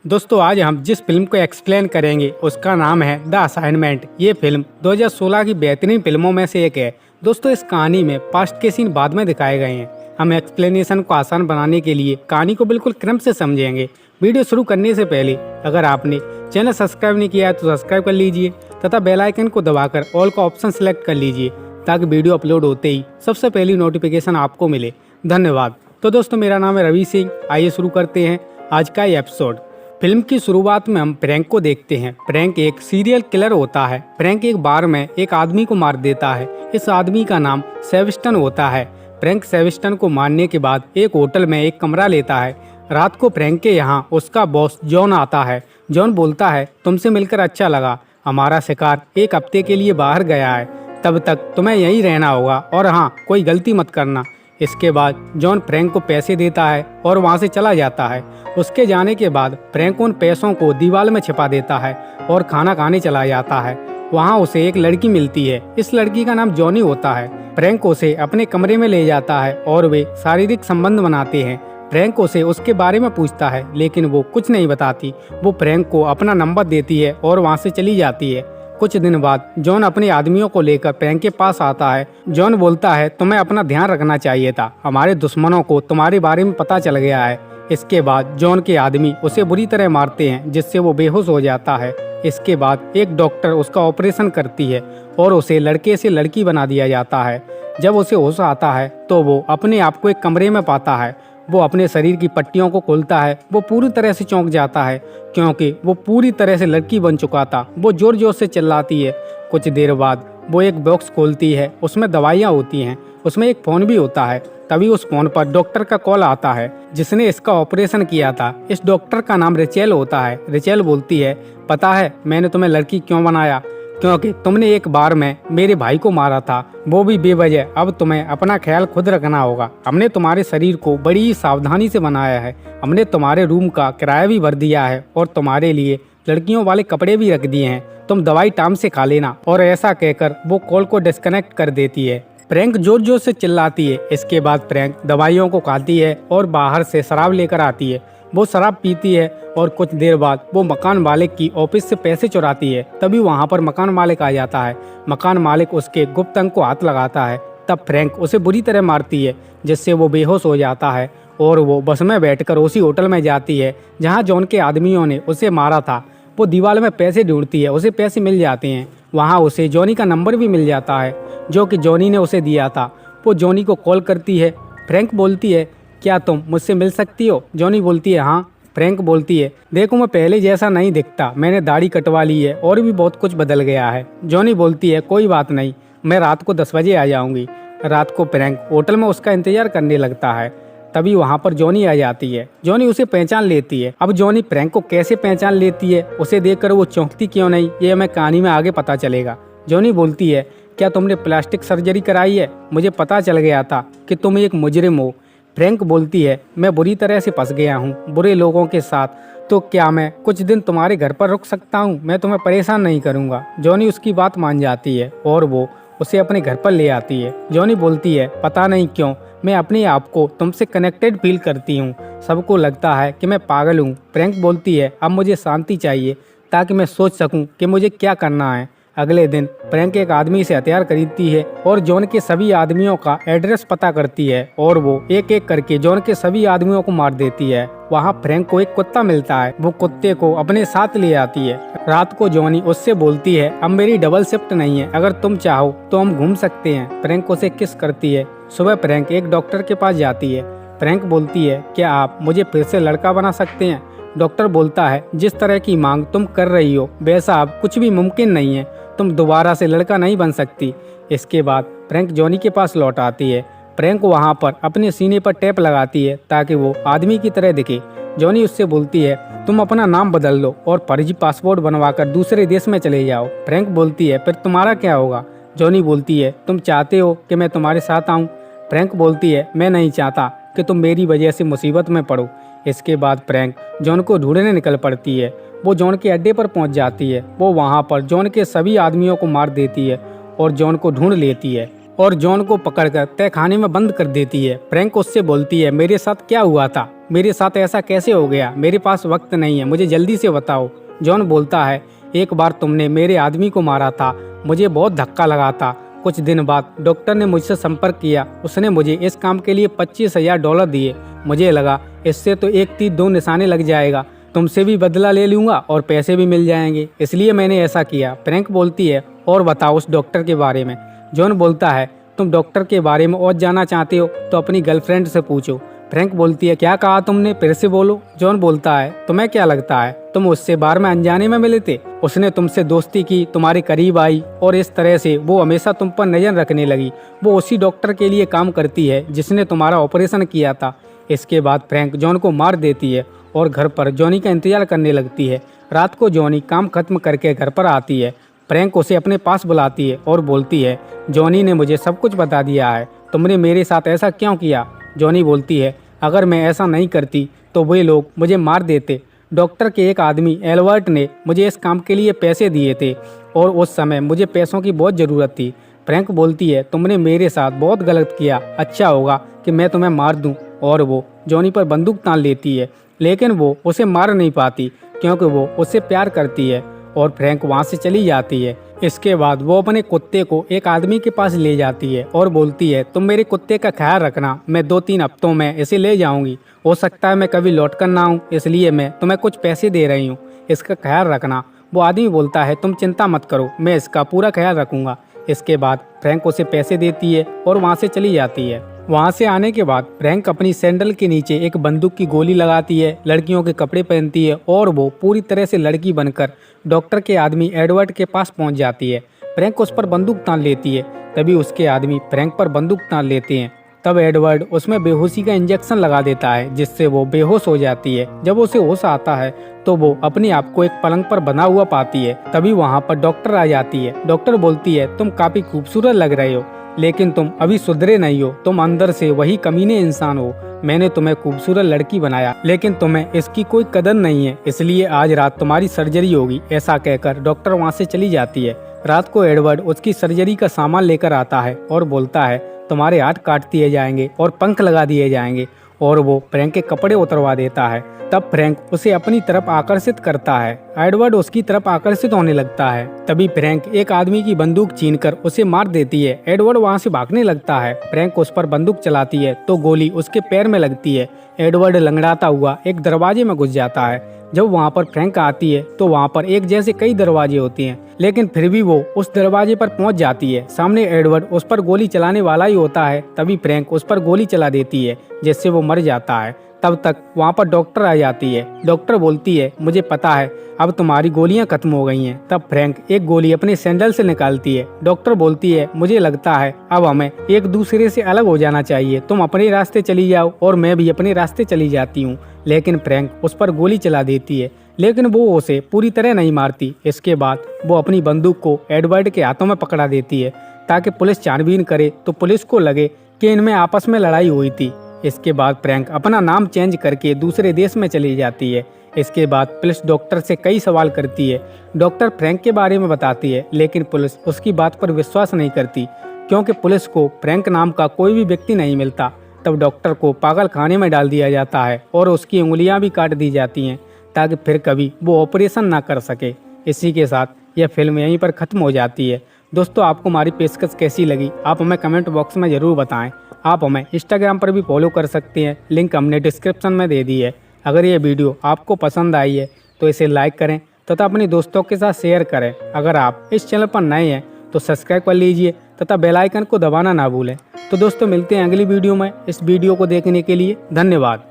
दोस्तों आज हम जिस फिल्म को एक्सप्लेन करेंगे उसका नाम है द असाइनमेंट। ये फिल्म 2016 की बेहतरीन फिल्मों में से एक है। दोस्तों इस कहानी में पास्ट के सीन बाद में दिखाए गए हैं। हम एक्सप्लेनेशन को आसान बनाने के लिए कहानी को बिल्कुल क्रम से समझेंगे। वीडियो शुरू करने से पहले अगर आपने चैनल सब्सक्राइब नहीं किया है तो सब्सक्राइब कर लीजिए तथा बेल आइकन को दबाकर ऑल का ऑप्शन सेलेक्ट कर लीजिए ताकि वीडियो अपलोड होते ही सबसे पहली नोटिफिकेशन आपको मिले। धन्यवाद। तो दोस्तों मेरा नाम है रवि सिंह। आइए शुरू करते हैं आज का ये एपिसोड। फिल्म की शुरुआत में हम फ्रैंक को देखते हैं। फ्रैंक एक सीरियल किलर होता है। फ्रैंक एक बार में एक आदमी को मार देता है। इस आदमी का नाम सेविस्टन होता है। फ्रैंक सेविस्टन को मारने के बाद एक होटल में एक कमरा लेता है। रात को फ्रैंक के यहाँ उसका बॉस जॉन आता है। जॉन बोलता है, तुमसे मिलकर अच्छा लगा। हमारा शिकार एक हफ्ते के लिए बाहर गया है, तब तक तुम्हें यहीं रहना होगा और हाँ, कोई गलती मत करना। इसके बाद जॉन फ्रैंक को पैसे देता है और वहाँ से चला जाता है। उसके जाने के बाद फ्रैंक उन पैसों को दीवार में छिपा देता है और खाना खाने चला जाता है। वहाँ उसे एक लड़की मिलती है। इस लड़की का नाम जॉनी होता है। फ्रैंक उसे अपने कमरे में ले जाता है और वे शारीरिक संबंध बनाते हैं। फ्रैंक उसे उसके बारे में पूछता है लेकिन वो कुछ नहीं बताती। वो फ्रैंक को अपना नंबर देती है और वहाँ से चली जाती है। कुछ दिन बाद जॉन अपने आदमियों को लेकर फ्रैंक के पास आता है। जॉन बोलता है, तुम्हें अपना ध्यान रखना चाहिए था। हमारे दुश्मनों को तुम्हारे बारे में पता चल गया है। इसके बाद जॉन के आदमी उसे बुरी तरह मारते हैं जिससे वो बेहोश हो जाता है। इसके बाद एक डॉक्टर उसका ऑपरेशन करती है और उसे लड़के से लड़की बना दिया जाता है। जब उसे होश आता है तो वो अपने आप को एक कमरे में पाता है। वो अपने शरीर की पट्टियों को खोलता है। वो पूरी तरह से चौंक जाता है क्योंकि वो पूरी तरह से लड़की बन चुका था। वो जोर जोर से चिल्लाती है। कुछ देर बाद वो एक बॉक्स खोलती है। उसमें दवाइयाँ होती हैं। उसमें एक फ़ोन भी होता है। तभी उस फोन पर डॉक्टर का कॉल आता है जिसने इसका ऑपरेशन किया था। इस डॉक्टर का नाम रिचेल होता है। रिचेल बोलती है, पता है मैंने तुम्हें लड़की क्यों बनाया? क्योंकि तुमने एक बार में मेरे भाई को मारा था, वो भी बेवजह। अब तुम्हें अपना ख्याल खुद रखना होगा। हमने तुम्हारे शरीर को बड़ी सावधानी से बनाया है। हमने तुम्हारे रूम का किराया भी भर दिया है और तुम्हारे लिए लड़कियों वाले कपड़े भी रख दिए हैं। तुम दवाई टाइम से खा लेना। और ऐसा कहकर वो कॉल को डिस्कनेक्ट कर देती है। फ्रैंक जोर जोर से चिल्लाती है। इसके बाद फ्रैंक दवाइयों को खाती है और बाहर से शराब लेकर आती है। वो शराब पीती है और कुछ देर बाद वो मकान मालिक की ऑफिस से पैसे चुराती है। तभी वहाँ पर मकान मालिक आ जाता है। मकान मालिक उसके गुप्त अंग को हाथ लगाता है। तब फ्रैंक उसे बुरी तरह मारती है जिससे वो बेहोश हो जाता है और वो बस में बैठकर उसी होटल में जाती है जहाँ जॉन के आदमियों ने उसे मारा था। वो दीवार में पैसे ढूंढती है। उसे पैसे मिल जाते हैं। वहाँ उसे जॉनी का नंबर भी मिल जाता है जो कि जॉनी ने उसे दिया था। वो जॉनी को कॉल करती है। फ्रैंक बोलती है, क्या तुम मुझसे मिल सकती हो? जॉनी बोलती है, हाँ। फ्रैंक बोलती है, देखो मैं पहले जैसा नहीं दिखता। मैंने दाढ़ी कटवा ली है और भी बहुत कुछ बदल गया है। जॉनी बोलती है, कोई बात नहीं, मैं रात को 10 बजे आ जाऊंगी। रात को फ्रैंक होटल में उसका इंतजार करने लगता है। तभी वहाँ पर जॉनी आ जाती है। जॉनी उसे पहचान लेती है। अब जॉनी फ्रैंक को कैसे पहचान लेती है, उसे देखकर वो चौंकती क्यों नहीं, ये हमें कहानी में आगे पता चलेगा। जॉनी बोलती है, क्या तुमने प्लास्टिक सर्जरी कराई है? मुझे पता चल गया था कि तुम एक मुजरिम हो। फ्रैंक बोलती है, मैं बुरी तरह से फंस गया हूँ बुरे लोगों के साथ। तो क्या मैं कुछ दिन तुम्हारे घर पर रुक सकता हूँ? मैं तुम्हें परेशान नहीं करूँगा। जॉनी उसकी बात मान जाती है और वो उसे अपने घर पर ले आती है। जॉनी बोलती है, पता नहीं क्यों मैं अपने आप को तुमसे कनेक्टेड फील करती हूँ। सबको लगता है कि मैं पागल हूँ। फ्रैंक बोलती है, अब मुझे शांति चाहिए ताकि मैं सोच सकूँ कि मुझे क्या करना है। अगले दिन फ्रैंक एक आदमी से हथियार खरीदती है और जॉन के सभी आदमियों का एड्रेस पता करती है और वो एक एक करके जॉन के सभी आदमियों को मार देती है। वहाँ फ्रैंक को एक कुत्ता मिलता है। वो कुत्ते को अपने साथ ले आती है। रात को जॉनी उससे बोलती है, अब मेरी डबल शिफ्ट नहीं है, अगर तुम चाहो तो हम घूम सकते हैं। फ्रैंक उसे किस करती है। सुबह फ्रैंक एक डॉक्टर के पास जाती है। फ्रैंक बोलती है, क्या आप मुझे फिर से लड़का बना सकते हैं? डॉक्टर बोलता है, जिस तरह की मांग तुम कर रही हो वैसा अब कुछ भी मुमकिन नहीं है। तुम दोबारा से लड़का नहीं बन सकती। इसके बाद फ्रैंक जॉनी के पास लौट आती है। फ्रैंक वहाँ पर अपने सीने पर टेप लगाती है ताकि वो आदमी की तरह दिखे। जॉनी उससे बोलती है, तुम अपना नाम बदल लो और फर्जी पासपोर्ट बनवाकर दूसरे देश में चले जाओ। फ्रैंक बोलती है, फिर तुम्हारा क्या होगा? जॉनी बोलती है, तुम चाहते हो कि मैं तुम्हारे साथ आऊँ? फ्रैंक बोलती है, मैं नहीं चाहता कि तुम मेरी वजह से मुसीबत में पड़ो। इसके बाद फ्रैंक जॉन को ढूंढने निकल पड़ती है। वो जॉन के अड्डे पर पहुंच जाती है। वो वहां पर जॉन के सभी आदमियों को मार देती है और जॉन को ढूंढ लेती है और जॉन को पकड़कर तहखाने में बंद कर देती है। फ्रैंक उससे बोलती है, मेरे साथ क्या हुआ था? मेरे साथ ऐसा कैसे हो गया? मेरे पास वक्त नहीं है, मुझे जल्दी से बताओ। जॉन बोलता है, एक बार तुमने मेरे आदमी को मारा था, मुझे बहुत धक्का लगा था। कुछ दिन बाद डॉक्टर ने मुझसे संपर्क किया, उसने मुझे इस काम के लिए $25,000 दिए। मुझे लगा इससे तो एक तीर दो निशाने लग जाएगा, तुमसे भी बदला ले लूँगा और पैसे भी मिल जाएंगे, इसलिए मैंने ऐसा किया। फ्रैंक बोलती है, और बताओ उस डॉक्टर के बारे में। जॉन बोलता है, तुम डॉक्टर के बारे में और जानना चाहते हो तो अपनी गर्लफ्रेंड से पूछो। फ्रैंक बोलती है, क्या कहा तुमने, फिर से बोलो। जॉन बोलता है, तुम्हें क्या लगता है तुम उससे बार में अनजाने में मिले थे? उसने तुमसे दोस्ती की, तुम्हारे करीब आई और इस तरह से वो हमेशा तुम पर नजर रखने लगी। वो उसी डॉक्टर के लिए काम करती है जिसने तुम्हारा ऑपरेशन किया था। इसके बाद फ्रैंक जॉन को मार देती है और घर पर जॉनी का इंतजार करने लगती है। रात को जॉनी काम खत्म करके घर पर आती है। फ्रैंक उसे अपने पास बुलाती है और बोलती है, जॉनी ने मुझे सब कुछ बता दिया है, तुमने मेरे साथ ऐसा क्यों किया? जॉनी बोलती है, अगर मैं ऐसा नहीं करती तो वे लोग मुझे मार देते। डॉक्टर के एक आदमी एल्बर्ट ने मुझे इस काम के लिए पैसे दिए थे और उस समय मुझे पैसों की बहुत ज़रूरत थी। फ्रैंक बोलती है, तुमने मेरे साथ बहुत गलत किया, अच्छा होगा कि मैं तुम्हें मार दूं। और वो जॉनी पर बंदूक तान लेती है, लेकिन वो उसे मार नहीं पाती क्योंकि वो उससे प्यार करती है और फ्रैंक वहाँ से चली जाती है। इसके बाद वो अपने कुत्ते को एक आदमी के पास ले जाती है और बोलती है, तुम मेरे कुत्ते का ख्याल रखना, मैं 2-3 हफ्तों में इसे ले जाऊंगी, हो सकता है मैं कभी लौट कर ना आऊँ, इसलिए मैं तुम्हें कुछ पैसे दे रही हूँ, इसका ख्याल रखना। वो आदमी बोलता है, तुम चिंता मत करो, मैं इसका पूरा ख्याल रखूंगा। इसके बाद फ्रैंक उसे पैसे देती है और वहाँ से चली जाती है। वहाँ से आने के बाद फ्रैंक अपनी सैंडल के नीचे एक बंदूक की गोली लगाती है, लड़कियों के कपड़े पहनती है और वो पूरी तरह से लड़की बनकर डॉक्टर के आदमी एडवर्ड के पास पहुँच जाती है। फ्रैंक उस पर बंदूक तान लेती है, तभी उसके आदमी फ्रैंक पर बंदूक तान लेते हैं। तब एडवर्ड उसमें बेहोशी का इंजेक्शन लगा देता है जिससे वो बेहोश हो जाती है। जब उसे होश आता है तो वो अपने आप को एक पलंग पर बना हुआ पाती है। तभी वहाँ पर डॉक्टर आ जाती है। डॉक्टर बोलती है, तुम काफी खूबसूरत लग रहे हो, लेकिन तुम अभी सुधरे नहीं हो, तुम अंदर से वही कमीने इंसान हो। मैंने तुम्हें खूबसूरत लड़की बनाया, लेकिन तुम्हें इसकी कोई कदर नहीं है, इसलिए आज रात तुम्हारी सर्जरी होगी। ऐसा कहकर डॉक्टर वहाँ से चली जाती है। रात को एडवर्ड उसकी सर्जरी का सामान लेकर आता है और बोलता है, तुम्हारे हाथ काट दिए जाएंगे और पंख लगा दिए जाएंगे, और वो फ्रैंक के कपड़े उतरवा देता है। तब फ्रैंक उसे अपनी तरफ आकर्षित करता है। एडवर्ड उसकी तरफ आकर्षित होने लगता है। तभी फ्रैंक एक आदमी की बंदूक छीनकर उसे मार देती है। एडवर्ड वहां से भागने लगता है। फ्रैंक उस पर बंदूक चलाती है तो गोली उसके पैर में लगती है। एडवर्ड लंगड़ाता हुआ एक दरवाजे में घुस जाता है। जब वहाँ पर फ्रैंक आती है तो वहाँ पर एक जैसे कई दरवाजे होते हैं, लेकिन फिर भी वो उस दरवाजे पर पहुँच जाती है। सामने एडवर्ड उस पर गोली चलाने वाला ही होता है। तभी फ्रैंक उस पर गोली चला देती है जिससे वो मर जाता है। तब तक वहाँ पर डॉक्टर आ जाती है। डॉक्टर बोलती है, मुझे पता है अब तुम्हारी गोलियां खत्म हो गई हैं। तब फ्रैंक एक गोली अपने सैंडल से निकालती है। डॉक्टर बोलती है, मुझे लगता है अब हमें एक दूसरे से अलग हो जाना चाहिए, तुम अपने रास्ते चली जाओ और मैं भी अपने रास्ते चली जाती हूँ। लेकिन फ्रैंक उस पर गोली चला देती है, लेकिन वो उसे पूरी तरह नहीं मारती। इसके बाद वो अपनी बंदूक को एडवर्ड के हाथों में पकड़ा देती है ताकि पुलिस छानबीन करे तो पुलिस को लगे कि इनमें आपस में लड़ाई हुई थी। इसके बाद फ्रैंक अपना नाम चेंज करके दूसरे देश में चली जाती है। इसके बाद पुलिस डॉक्टर से कई सवाल करती है। डॉक्टर फ्रैंक के बारे में बताती है, लेकिन पुलिस उसकी बात पर विश्वास नहीं करती क्योंकि पुलिस को फ्रैंक नाम का कोई भी व्यक्ति नहीं मिलता। तब डॉक्टर को पागल खाने में डाल दिया जाता है और उसकी उंगलियां भी काट दी जाती हैं ताकि फिर कभी वो ऑपरेशन ना कर सके। इसी के साथ यह फिल्म यहीं पर ख़त्म हो जाती है। दोस्तों, आपको हमारी पेशकश कैसी लगी आप हमें कमेंट बॉक्स में ज़रूर बताएं। आप हमें इंस्टाग्राम पर भी फॉलो कर सकते हैं, लिंक हमने डिस्क्रिप्शन में दे दी है। अगर ये वीडियो आपको पसंद आई है तो इसे लाइक करें तथा अपने दोस्तों के साथ शेयर करें। अगर आप इस चैनल पर नए हैं तो सब्सक्राइब कर लीजिए तथा बेल आइकन को दबाना ना भूलें। तो दोस्तों, मिलते हैं अगली वीडियो में। इस वीडियो को देखने के लिए धन्यवाद।